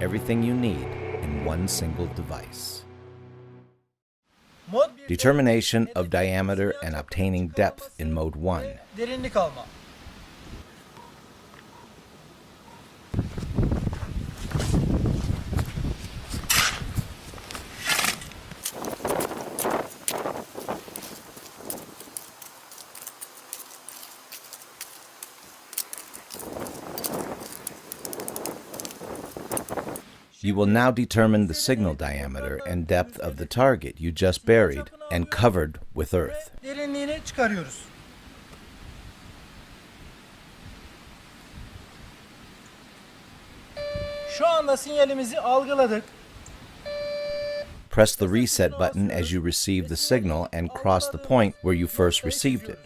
Everything you need in one single device. Determination of diameter and obtaining depth in Mode 1. Derinlik alma. You will now determine the signal diameter and depth of the target you just buried and covered with earth. Derinliğini çıkarıyoruz. Şu anda sinyalimizi algıladık. Press the reset button as you receive the signal and cross the point where you first received it.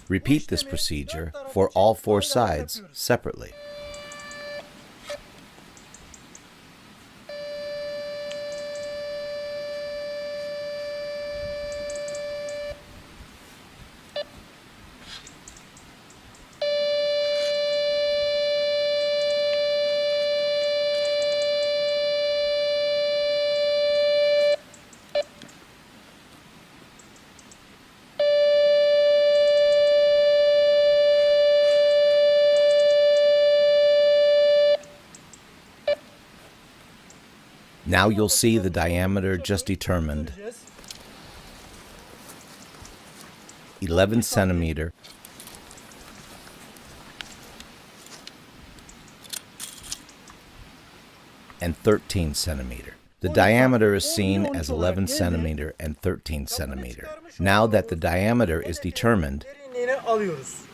Repeat this procedure for all 4 sides separately. Now you'll see the diameter just determined, 11 centimeter, and 13 centimeter. The diameter is seen as 11 centimeter and 13 centimeter. Now that the diameter is determined, Derinliğini alıyoruz.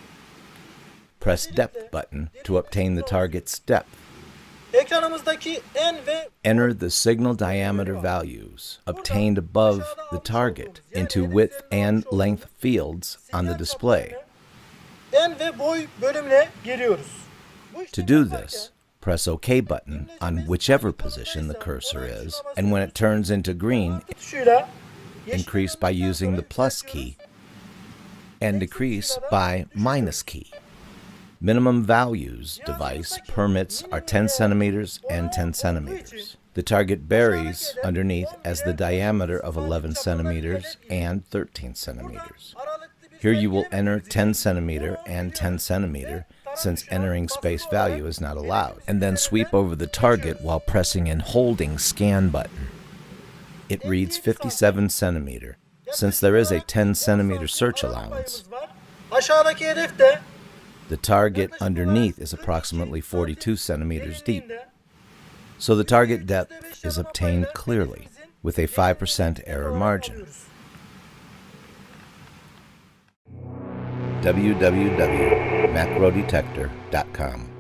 press depth button to obtain the target's depth. Ekranımızdaki en ve Enter the signal diameter values obtained above the target into width and length fields on the display. en ve boy bölümüne giriyoruz. To do this, press OK button on whichever position the cursor is, and when it turns into green, Tuşuyla increase by using the plus key and decrease by minus key. Minimum values device permits are 10 centimeters and 10 centimeters. The target buries underneath as the diameter of 11 centimeters and 13 centimeters. Here you will enter 10 centimeter and 10 centimeter since entering space value is not allowed, and then sweep over the target while pressing and holding scan button. It reads 57 centimeter. Since there is a 10 centimeter search allowance, aşağıdaki hedef de the target underneath is approximately 42 centimeters deep. So the target depth is obtained clearly with a 5% error margin. www.macrodetector.com